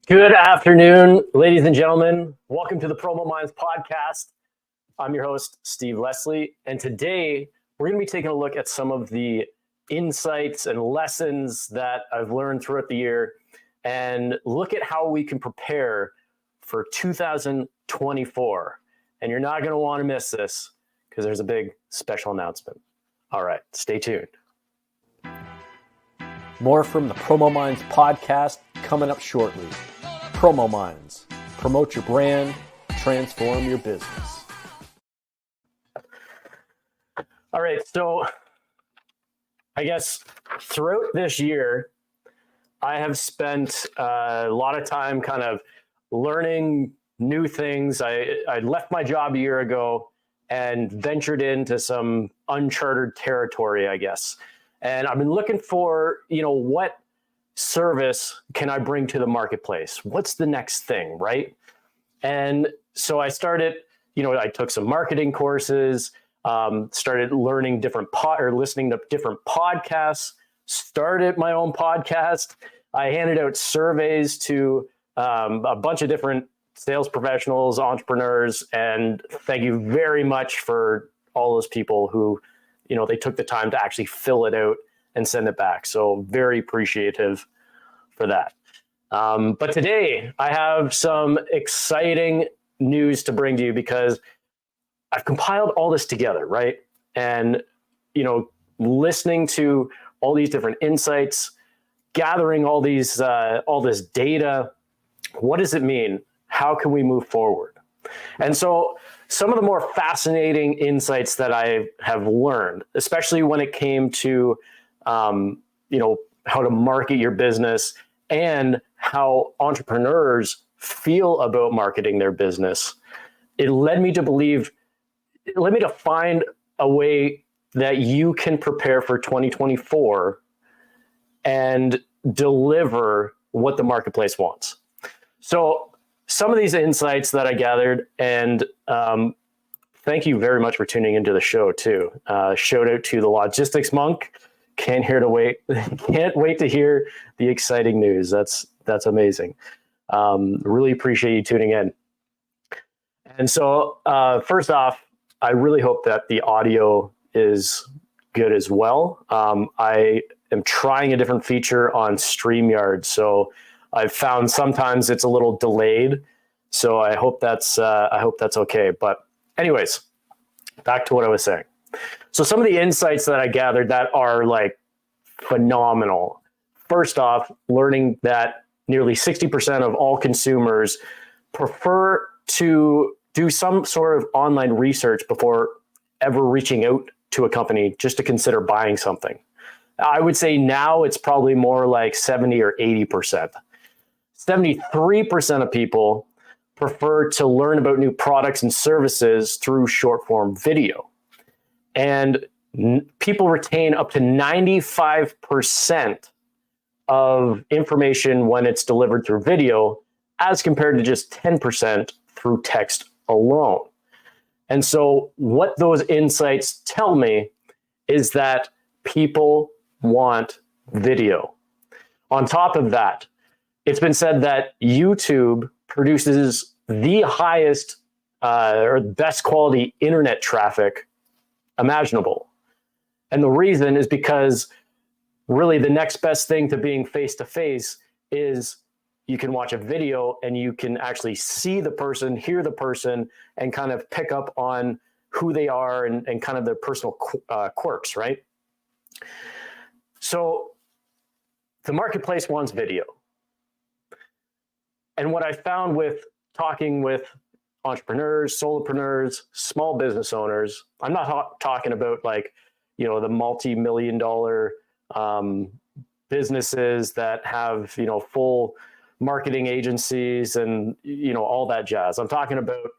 Good afternoon, ladies and gentlemen. Welcome to the PromoMinds podcast. I'm your host, Steve Leslie, and today we're going to be taking a look at some of the insights and lessons that I've learned throughout the year and look at how we can prepare for 2024. And you're not going to want to miss this because there's a big special announcement. All right, stay tuned. More from the PromoMinds podcast coming up shortly. PromoMinds. Promote your brand, transform your business. All right, so I guess throughout this year, I have spent a lot of time kind of learning new things. I left my job a year ago and ventured into some uncharted territory, I guess. And I've been looking for, what service can I bring to the marketplace? What's the next thing, right? And so I started, I took some marketing courses, started learning listening to different podcasts, started my own podcast. I handed out surveys to a bunch of different sales professionals, entrepreneurs, and thank you very much for all those people who, they took the time to actually fill it out and send it back. So very appreciative for that. But today I have some exciting news to bring to you because I've compiled all this together, right? And, listening to all these different insights, gathering all this data, what does it mean? How can we move forward? And so some of the more fascinating insights that I have learned, especially when it came to, how to market your business and how entrepreneurs feel about marketing their business, it led me to find a way that you can prepare for 2024 and deliver what the marketplace wants. So some of these insights that I gathered, and thank you very much for tuning into the show too. Shout out to the Logistics Monk. Can't wait to hear the exciting news. That's amazing. Really appreciate you tuning in. And so first off, I really hope that the audio is good as well. I am trying a different feature on StreamYard, so I've found sometimes it's a little delayed. So I hope that's okay. But anyways, back to what I was saying. So some of the insights that I gathered that are like phenomenal. First off, learning that nearly 60% of all consumers prefer to do some sort of online research before ever reaching out to a company just to consider buying something. I would say now it's probably more like 70 or 80%. 73% of people prefer to learn about new products and services through short form video. And people retain up to 95% of information when it's delivered through video, as compared to just 10% through text alone. And so what those insights tell me is that people want video. On top of that, it's been said that YouTube produces the highest or best quality internet traffic imaginable. And the reason is because really the next best thing to being face-to-face is you can watch a video and you can actually see the person, hear the person, and kind of pick up on who they are and kind of their personal quirks, right? So the marketplace wants video. And what I found with talking with entrepreneurs, solopreneurs, small business owners, I'm not talking about like, the multi-million-dollar businesses that have, full marketing agencies and, all that jazz. I'm talking about,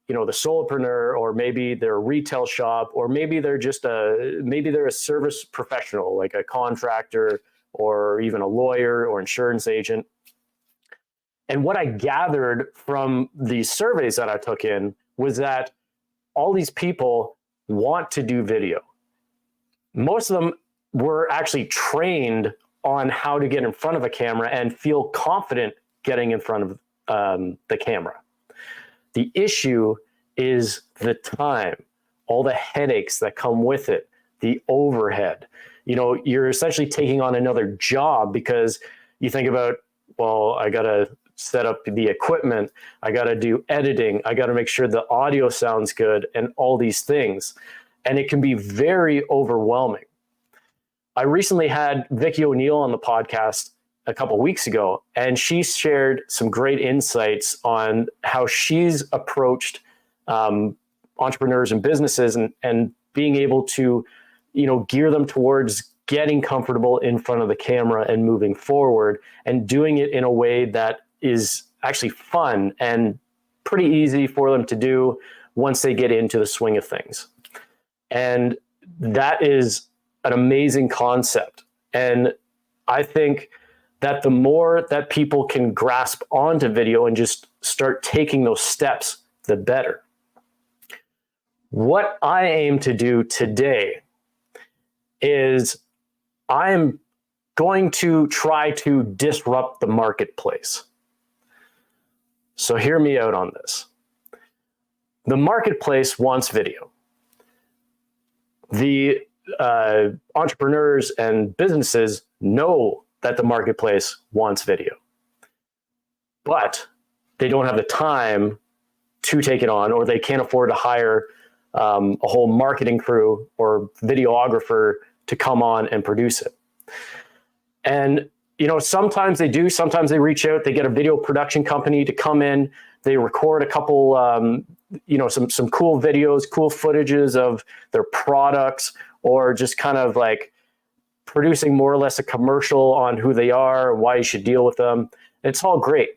the solopreneur, or maybe they're a retail shop, or maybe they're a service professional, like a contractor or even a lawyer or insurance agent. And what I gathered from these surveys that I took in was that all these people want to do video. Most of them were actually trained on how to get in front of a camera and feel confident getting in front of the camera. The issue is the time, all the headaches that come with it, the overhead. You know, you're essentially taking on another job because you think about, well, I got to set up the equipment, I got to do editing, I got to make sure the audio sounds good, and all these things. And it can be very overwhelming. I recently had Vicki O'Neill on the podcast a couple of weeks ago, and she shared some great insights on how she's approached entrepreneurs and businesses and being able to, you know, gear them towards getting comfortable in front of the camera and moving forward and doing it in a way that is actually fun and pretty easy for them to do once they get into the swing of things. And that is an amazing concept. And I think that the more that people can grasp onto video and just start taking those steps, the better. What I aim to do today is I'm going to try to disrupt the marketplace. So hear me out on this. The marketplace wants video. The entrepreneurs and businesses know that the marketplace wants video, but they don't have the time to take it on, or they can't afford to hire a whole marketing crew or videographer to come on and produce it. And, you know, sometimes they do, sometimes they reach out, they get a video production company to come in, they record a couple, you know, some cool videos, cool footages of their products, or just kind of like producing more or less a commercial on who they are and why you should deal with them. It's all great.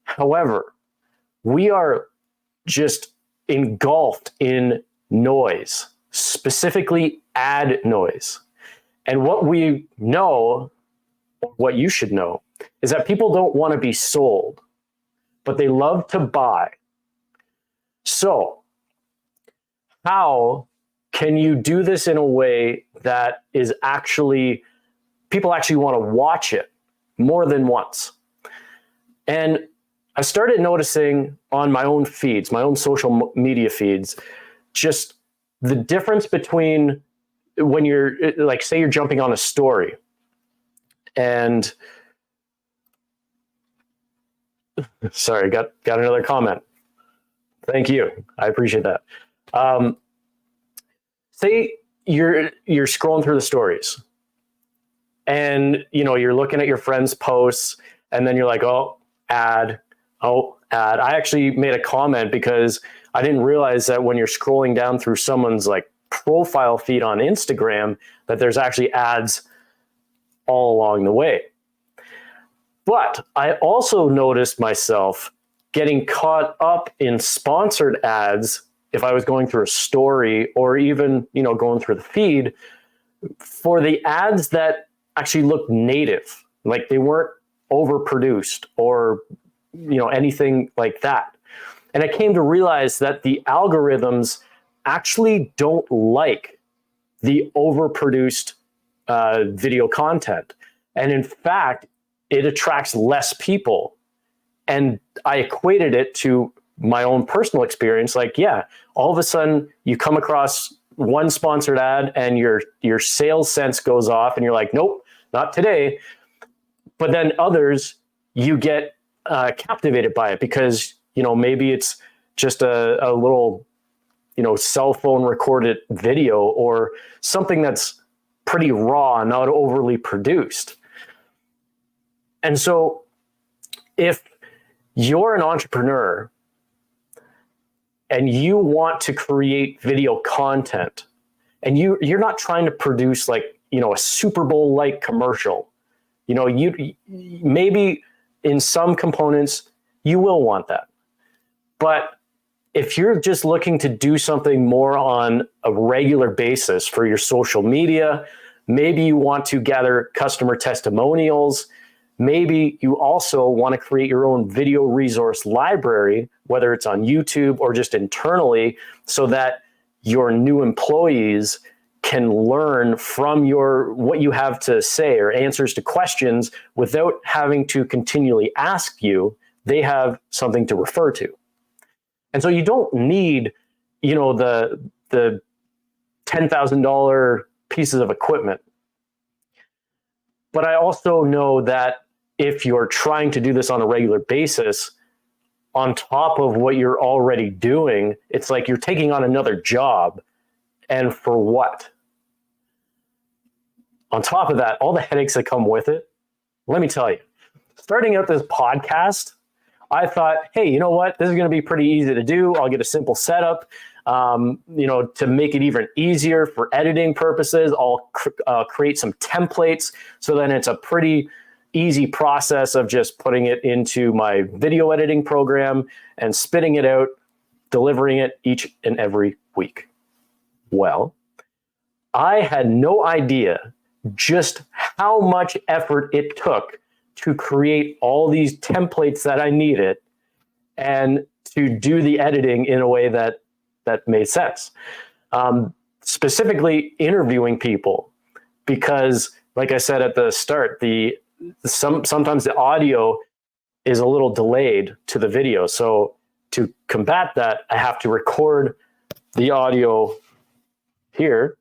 However, we are just engulfed in noise, specifically ad noise. And what we know, what you should know, is that people don't want to be sold, but they love to buy. So how can you do this in a way that is actually, people actually want to watch it more than once? And I started noticing on my own feeds, my own social media feeds, just the difference between when you're, like, say you're jumping on a story and, sorry, got another comment. Thank you. I appreciate that. Say you're scrolling through the stories and, you know, you're looking at your friends' posts and then you're like, oh, ad. I actually made a comment because I didn't realize that when you're scrolling down through someone's like profile feed on Instagram, that there's actually ads all along the way. But I also noticed myself getting caught up in sponsored ads if I was going through a story or even, you know, going through the feed for the ads that actually looked native, like they weren't overproduced or, you know, anything like that. And I came to realize that the algorithms actually don't like the overproduced video content. And in fact, it attracts less people. And I equated it to my own personal experience. Like, yeah, all of a sudden you come across one sponsored ad and your sales sense goes off and you're like, nope, not today. But then others, you get captivated by it because, you know, maybe it's just a little, you know, cell phone recorded video or something that's pretty raw, not overly produced. And so if you're an entrepreneur and you want to create video content and you're not trying to produce like, you know, a Super Bowl like commercial, you know, you maybe in some components you will want that. But if you're just looking to do something more on a regular basis for your social media, maybe you want to gather customer testimonials, maybe you also want to create your own video resource library, whether it's on YouTube or just internally, so that your new employees can learn from what you have to say or answers to questions without having to continually ask you. They have something to refer to. And so you don't need, the $10,000 pieces of equipment. But I also know that if you're trying to do this on a regular basis, on top of what you're already doing, it's like you're taking on another job. And for what? On top of that, all the headaches that come with it, let me tell you, starting out this podcast, I thought, hey, you know what? This is going to be pretty easy to do. I'll get a simple setup, to make it even easier for editing purposes. I'll create some templates. So then it's a pretty easy process of just putting it into my video editing program and spitting it out, delivering it each and every week. Well, I had no idea just how much effort it took to create all these templates that I needed and to do the editing in a way that made sense. Specifically interviewing people, because like I said at the start, sometimes the audio is a little delayed to the video. So to combat that, I have to record the audio here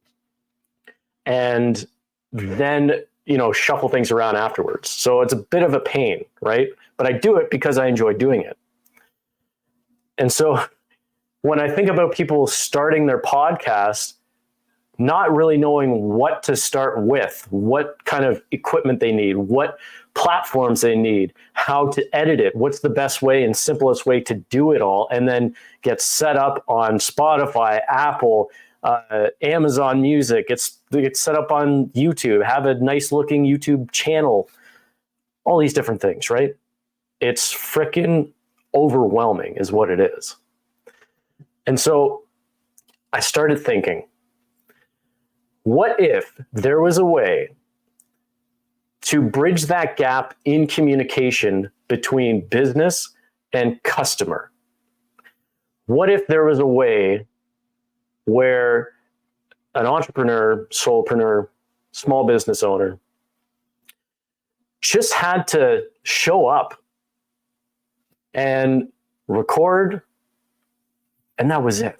and then, shuffle things around afterwards. So it's a bit of a pain, right? But I do it because I enjoy doing it. And so when I think about people starting their podcast, not really knowing what to start with, what kind of equipment they need, what platforms they need, how to edit it, what's the best way and simplest way to do it all, and then get set up on Spotify, Apple, Amazon Music, it's set up on YouTube, have a nice looking YouTube channel, all these different things, right? It's freaking overwhelming is what it is. And so I started thinking, what if there was a way to bridge that gap in communication between business and customer? What if there was a way where an entrepreneur, solopreneur, small business owner just had to show up and record, and that was it?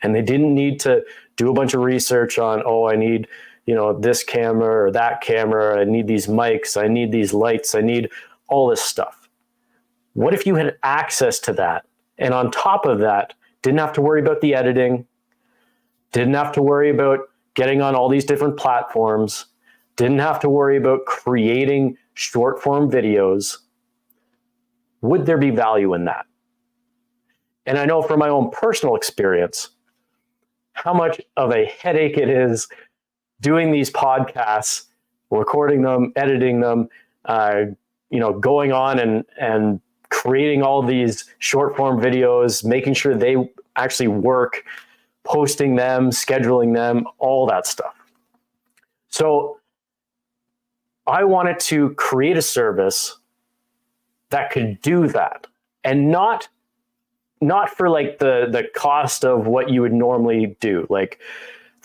And they didn't need to do a bunch of research on, I need, this camera or that camera. I need these mics. I need these lights. I need all this stuff. What if you had access to that? And on top of that, didn't have to worry about the editing, didn't have to worry about getting on all these different platforms, didn't have to worry about creating short form videos. Would there be value in that? And I know from my own personal experience how much of a headache it is doing these podcasts, recording them, editing them, going on and creating all these short form videos, making sure they actually work, posting them, scheduling them, all that stuff. So I wanted to create a service that could do that, and not for like the cost of what you would normally do, like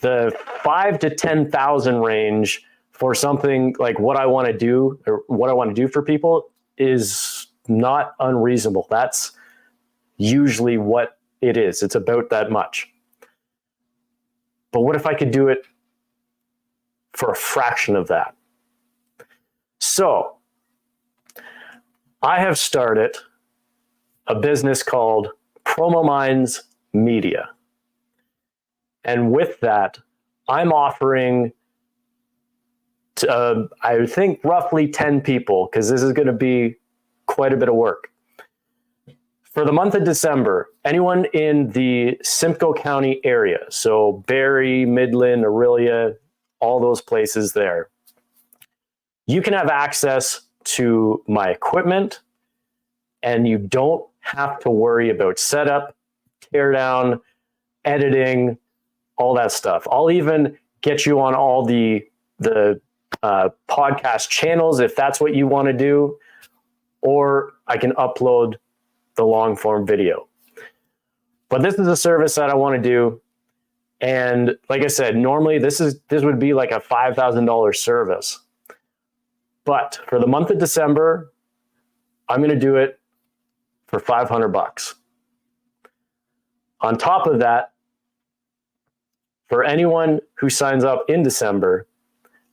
the 5,000 to 10,000 range for something like what I want to do or what I want to do for people is not unreasonable. That's usually what it is. It's about that much. But what if I could do it for a fraction of that? So I have started a business called PromoMinds Media. And with that, I'm offering to, I think roughly 10 people, because this is going to be quite a bit of work. For the month of December, anyone in the Simcoe County area, so Barrie, Midland, Orillia, all those places there, you can have access to my equipment, and you don't have to worry about setup, teardown, editing, all that stuff. I'll even get you on all the podcast channels if that's what you want to do, or I can upload the long form video. But this is a service that I want to do, And like I said, normally this would be like a $5,000 service. But for the month of December, I'm going to do it for $500. On top of that, for anyone who signs up in December,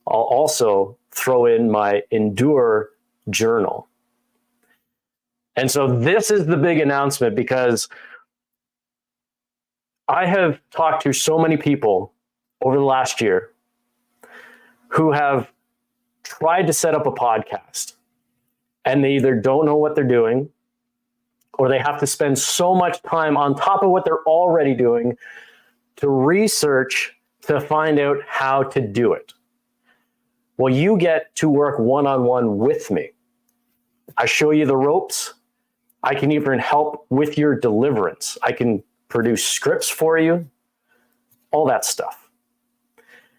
I'll also throw in my Endure journal. And so this is the big announcement, because I have talked to so many people over the last year who have tried to set up a podcast, and they either don't know what they're doing, or they have to spend so much time on top of what they're already doing to research to find out how to do it. Well, you get to work one-on-one with me. I show you the ropes. I can even help with your deliverance. I can produce scripts for you, all that stuff.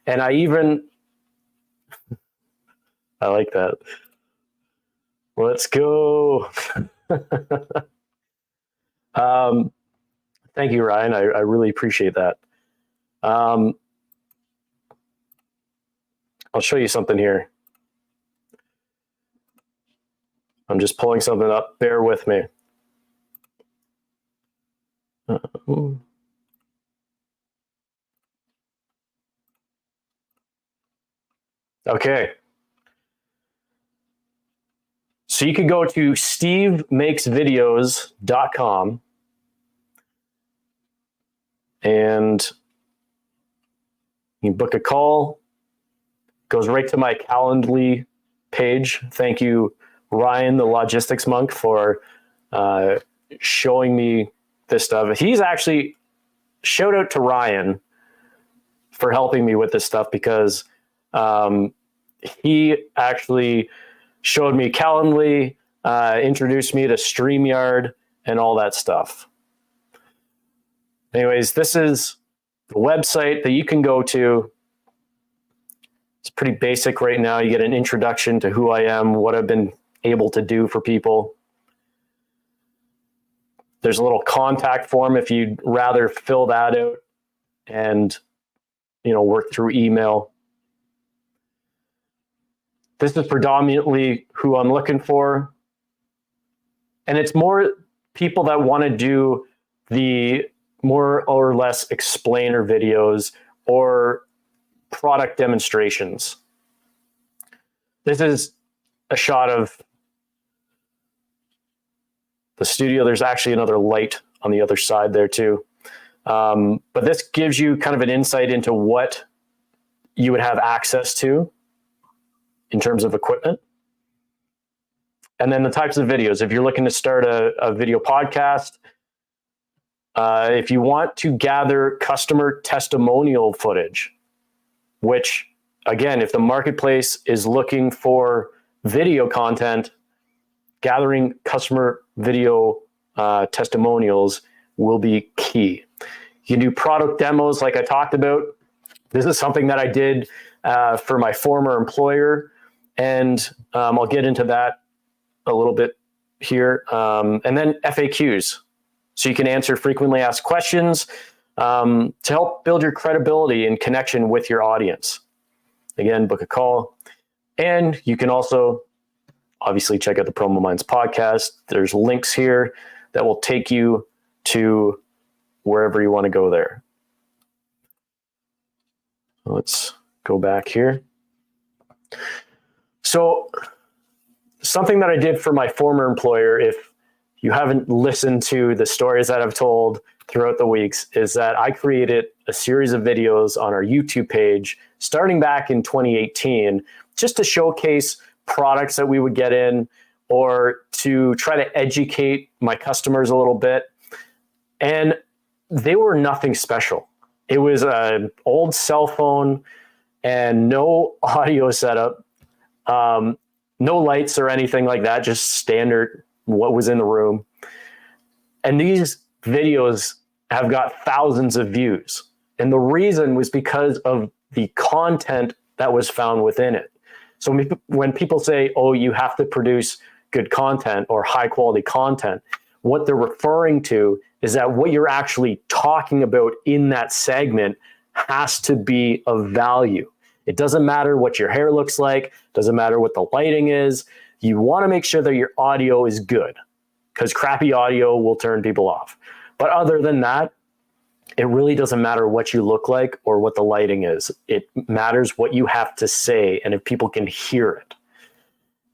And I like that. Let's go. Thank you, Ryan. I really appreciate that. I'll show you something here. I'm just pulling something up. Bear with me. Okay. So you could go to stevemakesvideos.com and you book a call. Goes right to my Calendly page. Thank you, Ryan, the logistics monk, for showing me this stuff. He's actually, shout out to Ryan for helping me with this stuff, because he actually showed me Calendly, introduced me to StreamYard and all that stuff. Anyways, this is the website that you can go to. It's pretty basic right now. You get an introduction to who I am, what I've been able to do for people. There's a little contact form if you'd rather fill that out and, work through email. This is predominantly who I'm looking for. And it's more people that want to do the more or less explainer videos or product demonstrations. This is a shot of the studio. There's actually another light on the other side there too. But this gives you kind of an insight into what you would have access to in terms of equipment. And then the types of videos. If you're looking to start a video podcast, if you want to gather customer testimonial footage, which, again, if the marketplace is looking for video content, gathering customer video testimonials will be key. You can do product demos like I talked about. This is something that I did for my former employer, and I'll get into that a little bit here. And then FAQs, so you can answer frequently asked questions to help build your credibility and connection with your audience. Again, book a call. And you can also obviously check out the PromoMinds podcast. There's links here that will take you to wherever you want to go there. Let's go back here. So something that I did for my former employer, if you haven't listened to the stories that I've told throughout the weeks, is that I created a series of videos on our YouTube page starting back in 2018, just to showcase products that we would get in, or to try to educate my customers a little bit. And they were nothing special. It was an old cell phone and no audio setup, no lights or anything like that, just standard what was in the room. And these videos have got thousands of views. And the reason was because of the content that was found within it. So when people say, oh, you have to produce good content or high quality content, what they're referring to is that what you're actually talking about in that segment has to be of value. It doesn't matter what your hair looks like, doesn't matter what the lighting is. You want to make sure that your audio is good, because crappy audio will turn people off. But other than that, it really doesn't matter what you look like or what the lighting is. It matters what you have to say and if people can hear it.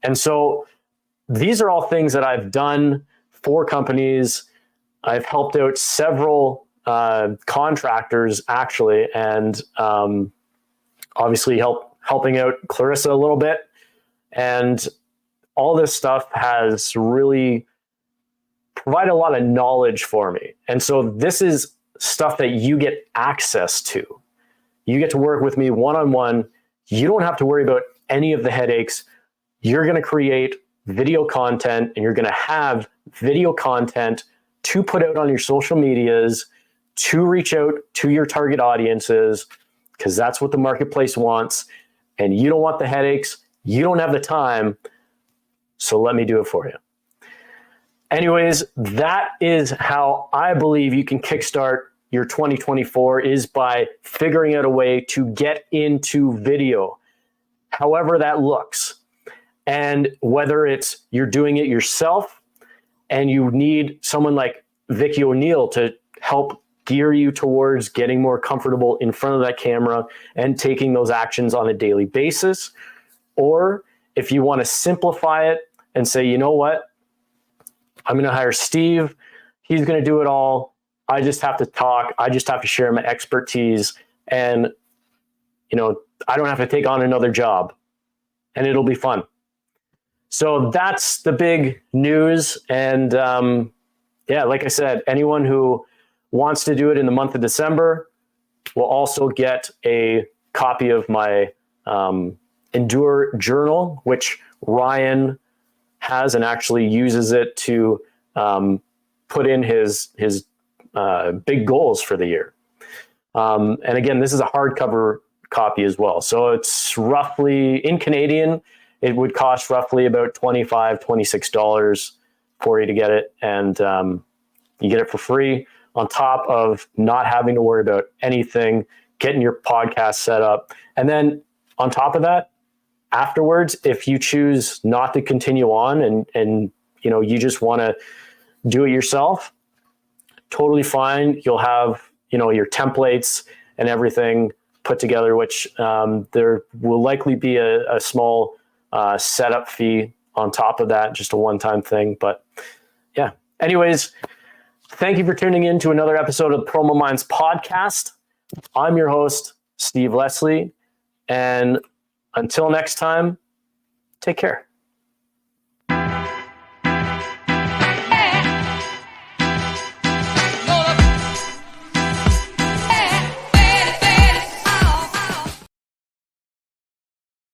And so these are all things that I've done for companies. I've helped out several contractors actually, and obviously helping out Clarissa a little bit. And all this stuff has really provided a lot of knowledge for me. And so this is stuff that you get access to. You get to work with me one-on-one. You don't have to worry about any of the headaches. You're going to create video content, and you're going to have video content to put out on your social medias, to reach out to your target audiences, because that's what the marketplace wants. And you don't want the headaches. You don't have the time. So let me do it for you. Anyways, that is how I believe you can kickstart your 2024, is by figuring out a way to get into video, however that looks. And whether it's you're doing it yourself and you need someone like Vicky O'Neill to help gear you towards getting more comfortable in front of that camera and taking those actions on a daily basis. Or if you want to simplify it and say, you know what, I'm going to hire Steve. He's going to do it all. I just have to talk. I just have to share my expertise. And, I don't have to take on another job, and it'll be fun. So that's the big news. And like I said, anyone who wants to do it in the month of December will also get a copy of my Endure Journal, which Ryan has and actually uses it to put in his big goals for the year. And again, this is a hardcover copy as well. So it's roughly, in Canadian, it would cost roughly about $25, $26 for you to get it. And you get it for free, on top of not having to worry about anything, getting your podcast set up. And then on top of that, afterwards, if you choose not to continue on and you just want to do it yourself, totally fine. You'll have, your templates and everything put together, which there will likely be a small setup fee on top of that, just a one-time thing. But yeah, anyways, thank you for tuning in to another episode of the PromoMinds podcast. I'm your host, Steve Leslie. And until next time, take care.